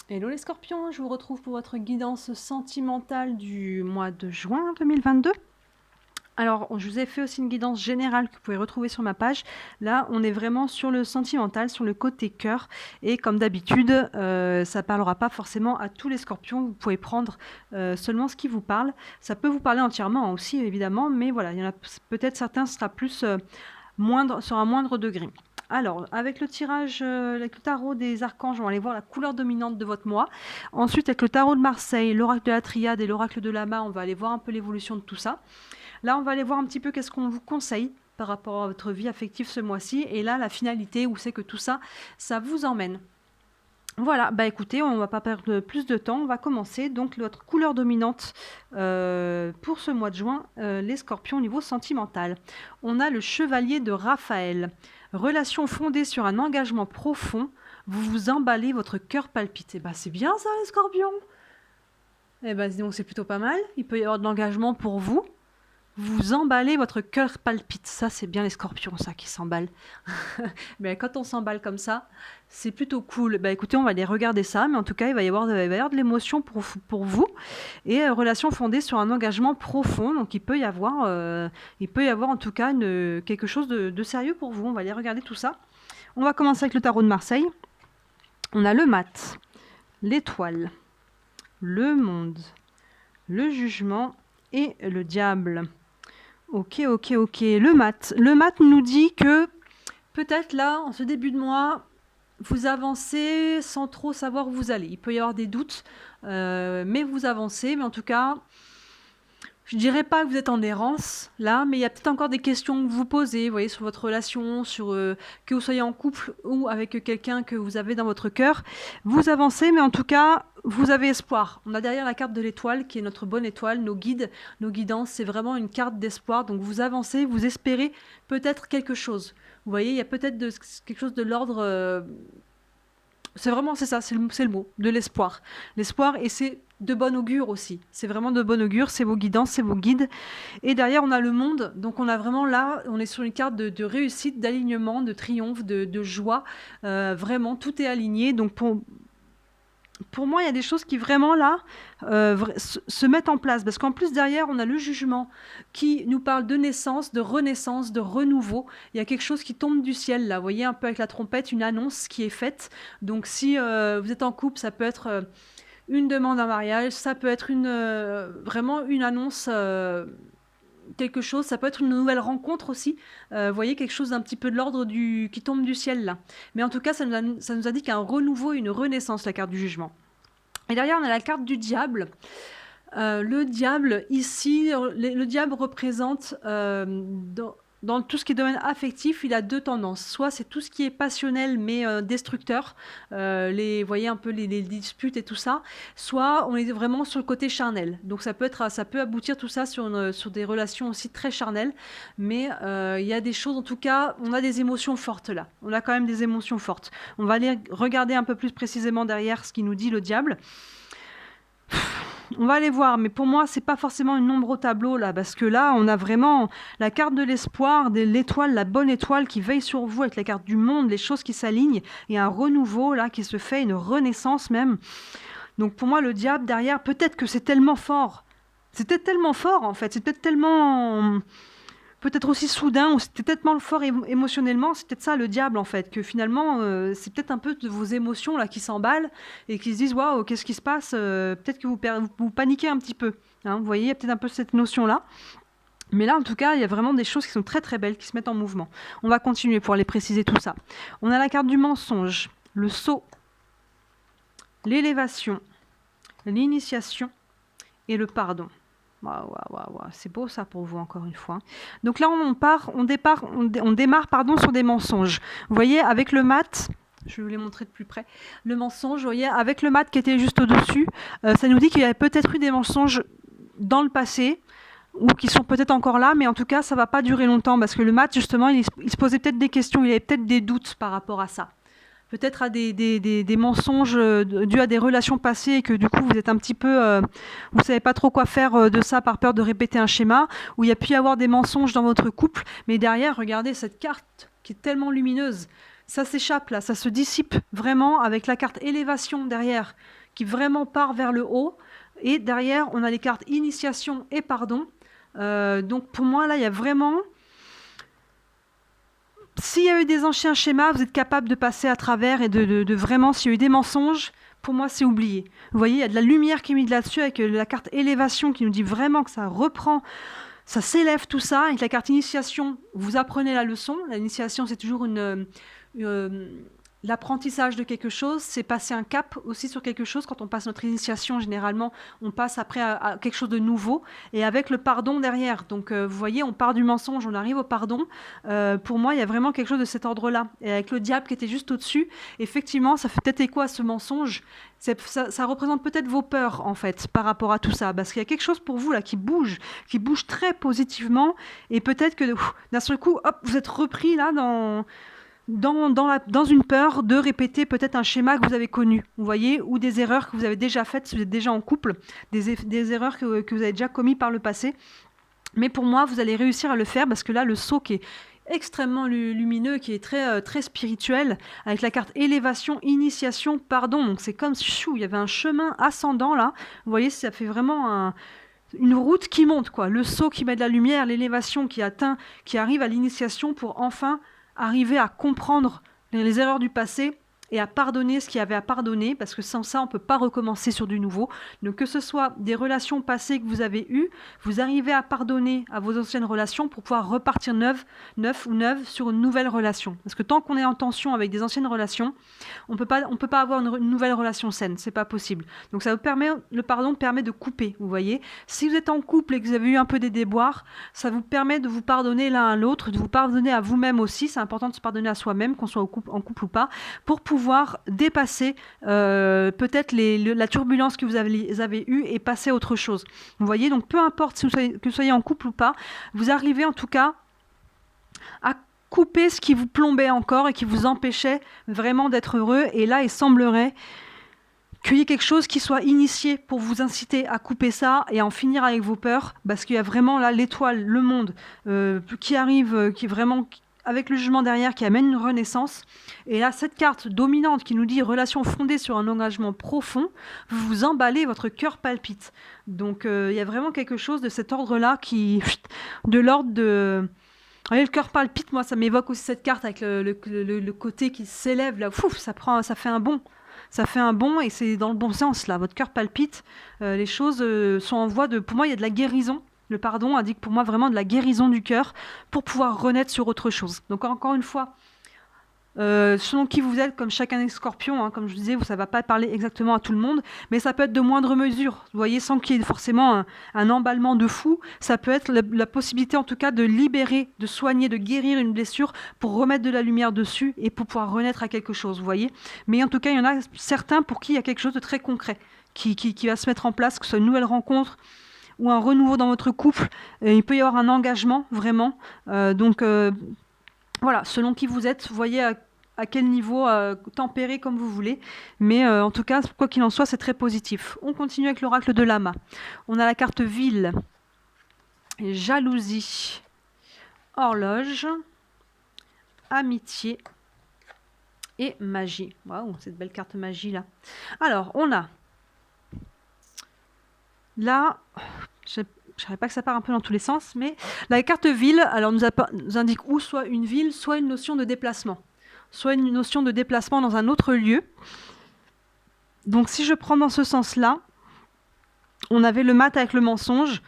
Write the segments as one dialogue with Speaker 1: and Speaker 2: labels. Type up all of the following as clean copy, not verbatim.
Speaker 1: Hello les scorpions, je vous retrouve pour votre guidance sentimentale du mois de juin 2022. Alors, je vous ai fait aussi une guidance générale que vous pouvez retrouver sur ma page. Là, on est vraiment sur le sentimental, sur le côté cœur. Et comme d'habitude, ça ne parlera pas forcément à tous les scorpions. Vous pouvez prendre seulement ce qui vous parle. Ça peut vous parler entièrement aussi, évidemment. Mais voilà, il y en a peut-être certains, ce sera plus sur un moindre degré. Alors, avec le tirage, avec le tarot des archanges, on va aller voir la couleur dominante de votre mois. Ensuite, avec le tarot de Marseille, l'oracle de la Triade et l'oracle de Lama, on va aller voir un peu l'évolution de tout ça. Là, on va aller voir un petit peu qu'est-ce qu'on vous conseille par rapport à votre vie affective ce mois-ci. Et là, la finalité, où c'est que tout ça, ça vous emmène. Voilà, bah écoutez, on ne va pas perdre plus de temps, on va commencer. Donc, votre couleur dominante pour ce mois de juin, les scorpions au niveau sentimental. On a le chevalier de Raphaël. Relation fondée sur un engagement profond, vous vous emballez, votre cœur palpite. Et bah c'est bien ça les scorpions. Et bah donc c'est plutôt pas mal, il peut y avoir de l'engagement pour vous. Vous emballez, votre cœur palpite. Ça, c'est bien les scorpions, ça, qui s'emballent. Mais quand on s'emballe comme ça, c'est plutôt cool. Bah écoutez, on va aller regarder ça, mais en tout cas, il va y avoir de l'émotion pour vous. Et relation fondée sur un engagement profond. Donc, il peut y avoir en tout cas quelque chose de sérieux pour vous. On va aller regarder tout ça. On va commencer avec le tarot de Marseille. On a le mat, l'étoile, le monde, le jugement et le diable. Ok. Le mat nous dit que peut-être là, en ce début de mois, vous avancez sans trop savoir où vous allez. Il peut y avoir des doutes, mais vous avancez. Mais en tout cas, je dirais pas que vous êtes en errance là, mais il y a peut-être encore des questions que vous posez, vous voyez, sur votre relation, sur que vous soyez en couple ou avec quelqu'un que vous avez dans votre cœur. Vous avancez, mais en tout cas, vous avez espoir. On a derrière la carte de l'étoile, qui est notre bonne étoile, nos guides, nos guidances. C'est vraiment une carte d'espoir. Donc vous avancez, vous espérez peut-être quelque chose. Vous voyez, il y a peut-être quelque chose de l'ordre. C'est ça, c'est le mot, de l'espoir. L'espoir, et c'est de bon augure aussi. C'est vraiment de bon augure, c'est vos guidances, c'est vos guides. Et derrière, on a le monde. Donc on a vraiment là, on est sur une carte de réussite, d'alignement, de triomphe, de joie. Vraiment, tout est aligné. Donc pour moi, il y a des choses qui vraiment là se mettent en place. Parce qu'en plus, derrière, on a le jugement qui nous parle de naissance, de renaissance, de renouveau. Il y a quelque chose qui tombe du ciel là. Vous voyez un peu avec la trompette, une annonce qui est faite. Donc si vous êtes en couple, ça peut être une demande en mariage, ça peut être vraiment une annonce. Quelque chose, ça peut être une nouvelle rencontre aussi. Vous voyez, quelque chose d'un petit peu de l'ordre qui tombe du ciel là. Mais en tout cas, ça nous indique un renouveau, une renaissance, la carte du jugement. Et derrière, on a la carte du diable. Le diable, ici, le diable représente, dans tout ce qui est domaine affectif, il a deux tendances. Soit c'est tout ce qui est passionnel mais destructeur, vous voyez un peu les disputes et tout ça. Soit on est vraiment sur le côté charnel. Donc ça peut aboutir tout ça sur des relations aussi très charnelles. Mais il y a des choses, en tout cas, on a des émotions fortes là. On a quand même des émotions fortes. On va aller regarder un peu plus précisément derrière ce qui nous dit le diable. On va aller voir, mais pour moi, c'est pas forcément une ombre au tableau là, parce que là, on a vraiment la carte de l'espoir, de l'étoile, la bonne étoile qui veille sur vous avec la carte du monde, les choses qui s'alignent, et un renouveau là qui se fait, une renaissance même. Donc pour moi, le diable derrière, peut-être que c'est tellement fort. C'était tellement fort en fait, c'est peut-être tellement peut-être aussi soudain, ou c'était tellement fort émotionnellement, c'est peut-être ça le diable en fait, que finalement c'est peut-être un peu de vos émotions là qui s'emballent et qui se disent waouh, qu'est-ce qui se passe, peut-être que vous paniquez un petit peu, hein, vous voyez, il y a peut-être un peu cette notion là. Mais là, en tout cas, il y a vraiment des choses qui sont très très belles, qui se mettent en mouvement. On va continuer pour aller préciser tout ça. On a la carte du mensonge, le sceau, l'élévation, l'initiation et le pardon. Waouh. C'est beau ça pour vous encore une fois. Donc là on démarre sur des mensonges. Vous voyez avec le mat, je vais vous les montrer de plus près. Le mensonge, vous voyez avec le mat qui était juste au-dessus, ça nous dit qu'il y avait peut-être eu des mensonges dans le passé ou qui sont peut-être encore là, mais en tout cas ça va pas durer longtemps parce que le mat justement il se posait peut-être des questions, il avait peut-être des doutes par rapport à ça. Peut-être à des mensonges dus à des relations passées et que du coup vous êtes un petit peu, vous savez pas trop quoi faire de ça par peur de répéter un schéma, où il y a pu y avoir des mensonges dans votre couple, mais derrière, regardez cette carte qui est tellement lumineuse. ça s'échappe là, ça se dissipe vraiment avec la carte élévation derrière, qui vraiment part vers le haut. Et derrière, on a les cartes initiation et pardon. Donc pour moi, là, il y a vraiment... S'il y a eu des anciens schémas, vous êtes capable de passer à travers et de vraiment, s'il y a eu des mensonges, pour moi, c'est oublié. Vous voyez, il y a de la lumière qui est mise là-dessus avec la carte élévation qui nous dit vraiment que ça reprend, ça s'élève tout ça. Avec la carte initiation, vous apprenez la leçon. L'initiation, c'est toujours l'apprentissage de quelque chose, c'est passer un cap aussi sur quelque chose. Quand on passe notre initiation, généralement, on passe après à quelque chose de nouveau, et avec le pardon derrière. Donc, vous voyez, on part du mensonge, on arrive au pardon. Pour moi, il y a vraiment quelque chose de cet ordre-là. Et avec le diable qui était juste au-dessus, effectivement, ça fait peut-être écho à ce mensonge. Ça représente peut-être vos peurs, en fait, par rapport à tout ça. Parce qu'il y a quelque chose pour vous, là, qui bouge très positivement. Et peut-être que, d'un seul coup, hop, vous êtes repris, là, dans une peur de répéter peut-être un schéma que vous avez connu, vous voyez, ou des erreurs que vous avez déjà faites si vous êtes déjà en couple, des erreurs que vous avez déjà commises par le passé. Mais pour moi, vous allez réussir à le faire parce que là, le saut qui est extrêmement lumineux, qui est très spirituel, avec la carte élévation, initiation, pardon. Donc c'est comme si il y avait un chemin ascendant là. Vous voyez, ça fait vraiment une route qui monte, quoi. Le saut qui met de la lumière, l'élévation qui arrive à l'initiation pour enfin arriver à comprendre les erreurs du passé et à pardonner ce qu'il y avait à pardonner, parce que sans ça, on ne peut pas recommencer sur du nouveau. Donc que ce soit des relations passées que vous avez eues, vous arrivez à pardonner à vos anciennes relations pour pouvoir repartir neuf sur une nouvelle relation. Parce que tant qu'on est en tension avec des anciennes relations, on peut pas avoir une nouvelle relation saine, c'est pas possible. Donc ça vous permet, le pardon permet de couper, vous voyez. Si vous êtes en couple et que vous avez eu un peu des déboires, ça vous permet de vous pardonner l'un à l'autre, de vous pardonner à vous-même aussi. C'est important de se pardonner à soi-même, qu'on soit en couple ou pas, pour pouvoir dépasser peut-être la turbulence que vous avez eue et passer à autre chose. Vous voyez, donc peu importe que vous soyez en couple ou pas, vous arrivez en tout cas à couper ce qui vous plombait encore et qui vous empêchait vraiment d'être heureux. Et là, il semblerait qu'il y ait quelque chose qui soit initié pour vous inciter à couper ça et à en finir avec vos peurs, parce qu'il y a vraiment là l'étoile, le monde qui arrive, qui est vraiment... avec le jugement derrière qui amène une renaissance. Et là, cette carte dominante qui nous dit relation fondée sur un engagement profond, vous vous emballez, votre cœur palpite. Donc, il y a vraiment quelque chose de cet ordre-là de l'ordre de... Vous voyez, le cœur palpite, moi, ça m'évoque aussi cette carte avec le côté qui s'élève, là, ça fait un bond. Ça fait un bond et c'est dans le bon sens, là. Votre cœur palpite, les choses sont en voie de... Pour moi, il y a de la guérison. Le pardon indique pour moi vraiment de la guérison du cœur pour pouvoir renaître sur autre chose. Donc encore une fois, selon qui vous êtes, comme chacun est scorpion, comme je disais, ça ne va pas parler exactement à tout le monde, mais ça peut être de moindre mesure. Vous voyez, sans qu'il y ait forcément un emballement de fou, ça peut être la possibilité en tout cas de libérer, de soigner, de guérir une blessure pour remettre de la lumière dessus et pour pouvoir renaître à quelque chose, vous voyez. Mais en tout cas, il y en a certains pour qui il y a quelque chose de très concret qui va se mettre en place, que ce soit une nouvelle rencontre, ou un renouveau dans votre couple, il peut y avoir un engagement, vraiment. Donc, voilà, selon qui vous êtes, vous voyez à quel niveau, tempérer comme vous voulez. Mais en tout cas, quoi qu'il en soit, c'est très positif. On continue avec l'oracle de Lama. On a la carte ville, jalousie, horloge, amitié et magie. Waouh, cette belle carte magie là. Alors, on a... Là, je ne savais pas que ça part un peu dans tous les sens, mais la carte ville, alors nous indique ou soit une ville, soit une notion de déplacement. Soit une notion de déplacement dans un autre lieu. Donc si je prends dans ce sens-là, on avait le mat avec le mensonge.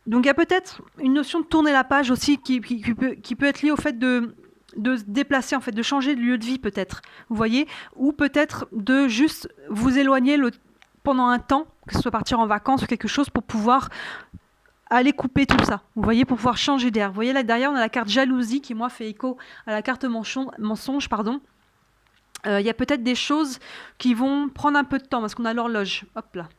Speaker 1: Donc il y a peut-être une notion de tourner la page aussi qui peut être liée au fait de se déplacer, en fait, de changer de lieu de vie peut-être. Vous voyez, ou peut-être de juste vous éloigner pendant un temps, que ce soit partir en vacances ou quelque chose, pour pouvoir aller couper tout ça. Vous voyez, pour pouvoir changer d'air. Vous voyez, là derrière, on a la carte jalousie qui, moi, fait écho à la carte mensonge, pardon. Il y a peut-être des choses qui vont prendre un peu de temps, parce qu'on a l'horloge. Hop là.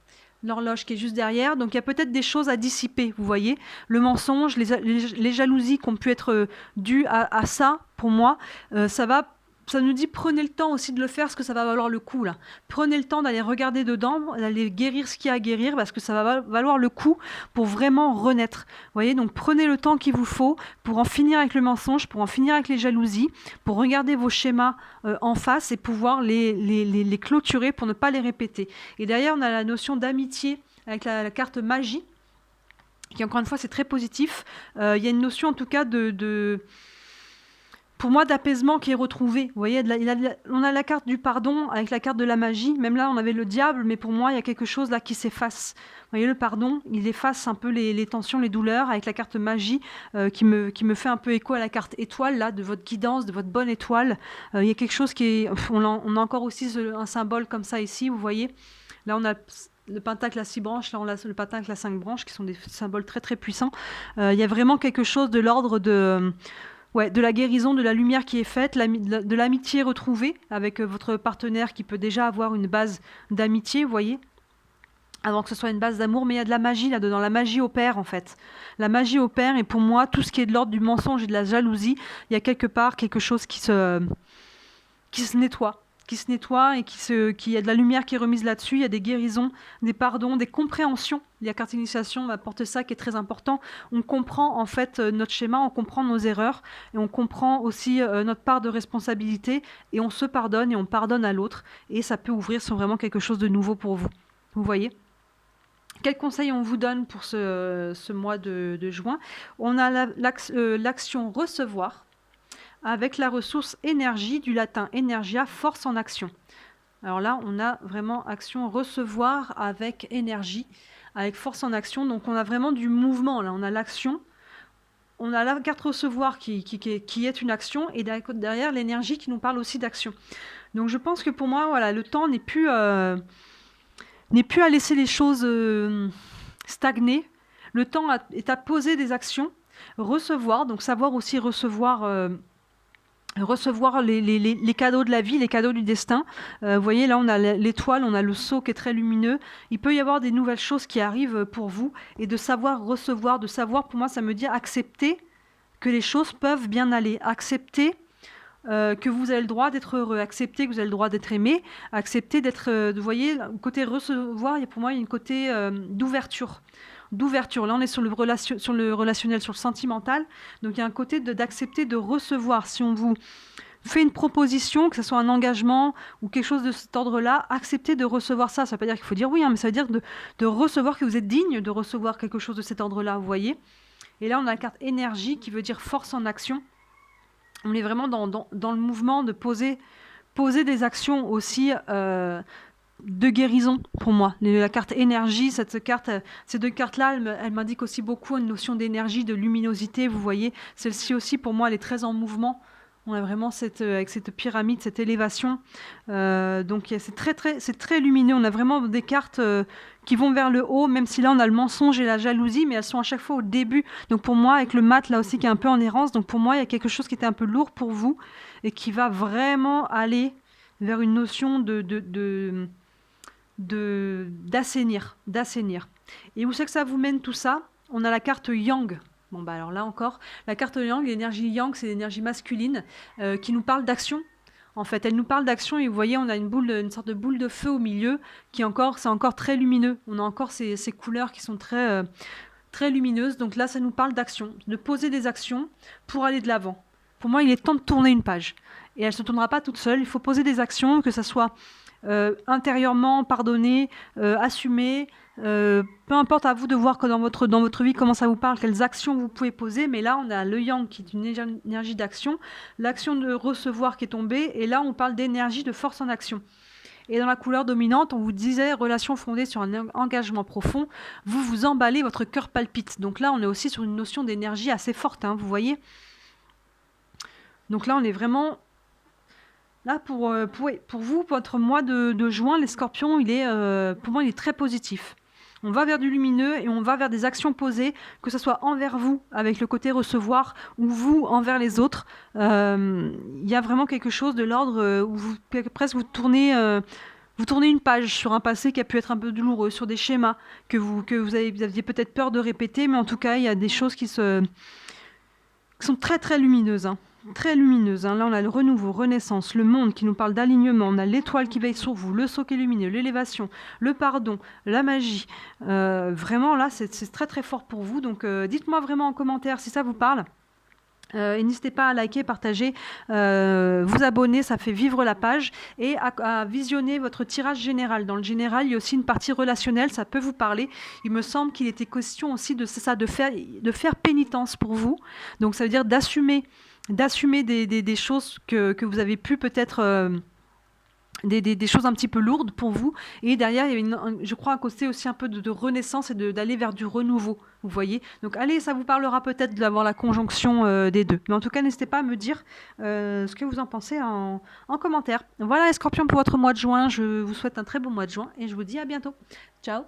Speaker 1: L'horloge qui est juste derrière. Donc, il y a peut-être des choses à dissiper, vous voyez. Le mensonge, les jalousies qui ont pu être dues à ça, pour moi, ça va ça nous dit prenez le temps aussi de le faire parce que ça va valoir le coup là. Prenez le temps d'aller regarder dedans, d'aller guérir ce qu'il y a à guérir parce que ça va valoir le coup pour vraiment renaître. Vous voyez, donc prenez le temps qu'il vous faut pour en finir avec le mensonge, pour en finir avec les jalousies, pour regarder vos schémas en face et pouvoir les clôturer pour ne pas les répéter. Et derrière, on a la notion d'amitié avec la carte magie, qui encore une fois, c'est très positif. Il y a une notion en tout cas pour moi, d'apaisement qui est retrouvé. Vous voyez, on a la carte du pardon avec la carte de la magie. Même là, on avait le diable, mais pour moi, il y a quelque chose là qui s'efface. Vous voyez, le pardon, il efface un peu les tensions, les douleurs, avec la carte magie qui me fait un peu écho à la carte étoile, là, de votre guidance, de votre bonne étoile. Il y a quelque chose qui est... On a encore aussi un symbole comme ça ici, vous voyez. Là, on a... le pentacle à 6 branches, là on a le pentacle à 5 branches, qui sont des symboles très très puissants. Il y a vraiment quelque chose de l'ordre de la guérison, de la lumière qui est faite, de l'amitié retrouvée avec votre partenaire qui peut déjà avoir une base d'amitié, vous voyez, avant que ce soit une base d'amour, mais il y a de la magie là-dedans, la magie opère en fait. La magie opère et pour moi, tout ce qui est de l'ordre du mensonge et de la jalousie, il y a quelque part quelque chose qui se nettoie. Et qui y a de la lumière qui est remise là-dessus, il y a des guérisons, des pardons, des compréhensions. La carte initiation apporte ça qui est très important. On comprend en fait notre schéma, on comprend nos erreurs et on comprend aussi notre part de responsabilité et on se pardonne et on pardonne à l'autre et ça peut ouvrir sur vraiment quelque chose de nouveau pour vous. Vous voyez ? Quels conseils on vous donne pour ce mois de juin ? On a l'action recevoir, avec la ressource énergie, du latin energia, force en action. Alors là, on a vraiment action recevoir avec énergie, avec force en action. Donc on a vraiment du mouvement. Là, on a l'action, on a la carte recevoir qui est une action, et derrière l'énergie qui nous parle aussi d'action. Donc je pense que pour moi, voilà, le temps n'est plus à laisser les choses stagner. Le temps est à poser des actions, recevoir, donc savoir aussi recevoir les cadeaux de la vie, les cadeaux du destin. Vous voyez, là, on a l'étoile, on a le sceau qui est très lumineux. Il peut y avoir des nouvelles choses qui arrivent pour vous et de savoir recevoir, de savoir, pour moi, ça me dit accepter que les choses peuvent bien aller. Accepter que vous avez le droit d'être heureux, accepter que vous avez le droit d'être aimé, accepter d'être... vous voyez, côté recevoir, pour moi, il y a une côté d'ouverture. Là on est sur le relationnel, sur le sentimental, donc il y a un côté d'accepter de recevoir. Si on vous fait une proposition, que ce soit un engagement ou quelque chose de cet ordre-là, accepter de recevoir ça. Ça ne veut pas dire qu'il faut dire oui, mais ça veut dire de recevoir, que vous êtes digne de recevoir quelque chose de cet ordre-là, vous voyez. Et là on a la carte énergie qui veut dire force en action. On est vraiment dans le mouvement de poser des actions aussi de guérison pour moi. La carte énergie, ces deux cartes-là, elles m'indiquent aussi beaucoup une notion d'énergie, de luminosité. Vous voyez, celle-ci aussi, pour moi, elle est très en mouvement. On a vraiment avec cette pyramide, cette élévation. Donc c'est très lumineux. On a vraiment des cartes qui vont vers le haut, même si là on a le mensonge et la jalousie, mais elles sont à chaque fois au début. Donc pour moi, avec le mat là aussi qui est un peu en errance, donc pour moi il y a quelque chose qui était un peu lourd pour vous et qui va vraiment aller vers une notion d'assainir. Et où c'est que ça vous mène tout ça ? On a la carte Yang. Bon bah alors là encore, la carte Yang, l'énergie Yang, c'est l'énergie masculine qui nous parle d'action. En fait, elle nous parle d'action et vous voyez, on a une sorte de boule de feu au milieu c'est encore très lumineux. On a encore ces couleurs qui sont très, très lumineuses. Donc là, ça nous parle d'action, de poser des actions pour aller de l'avant. Pour moi, il est temps de tourner une page. Et elle ne se tournera pas toute seule. Il faut poser des actions, que ça soit intérieurement, pardonner, assumer. Peu importe, à vous de voir que dans votre vie comment ça vous parle, quelles actions vous pouvez poser, mais là on a le yang qui est une énergie d'action, l'action de recevoir qui est tombée, et là on parle d'énergie de force en action. Et dans la couleur dominante, on vous disait relation fondée sur un engagement profond, vous vous emballez, votre cœur palpite. Donc là on est aussi sur une notion d'énergie assez forte, hein, vous voyez. Donc là on est vraiment... Là, pour vous, votre mois de juin, les scorpions, pour moi, il est très positif. On va vers du lumineux et on va vers des actions posées, que ce soit envers vous, avec le côté recevoir, ou vous envers les autres. Il y a vraiment quelque chose de l'ordre où vous tournez une page sur un passé qui a pu être un peu douloureux, sur des schémas que vous aviez peut-être peur de répéter, mais en tout cas, il y a des choses qui sont très, très lumineuses, hein. très lumineuse, hein. Là, on a le renouveau, renaissance, le monde qui nous parle d'alignement, on a l'étoile qui veille sur vous, le saut qui est lumineux, l'élévation, le pardon, la magie. Vraiment, là, c'est très très fort pour vous. Donc, dites-moi vraiment en commentaire si ça vous parle. Et n'hésitez pas à liker, partager, vous abonner, ça fait vivre la page, et à visionner votre tirage général. Dans le général, il y a aussi une partie relationnelle, ça peut vous parler. Il me semble qu'il était question aussi de ça, de faire pénitence pour vous. Donc ça veut dire d'assumer des choses que vous avez pu peut-être... des choses un petit peu lourdes pour vous. Et derrière, il y a je crois, un côté aussi un peu de renaissance et d'aller vers du renouveau, vous voyez. Donc allez, ça vous parlera peut-être d'avoir la conjonction des deux. Mais en tout cas, n'hésitez pas à me dire ce que vous en pensez en commentaire. Voilà les scorpions pour votre mois de juin. Je vous souhaite un très bon mois de juin et je vous dis à bientôt. Ciao.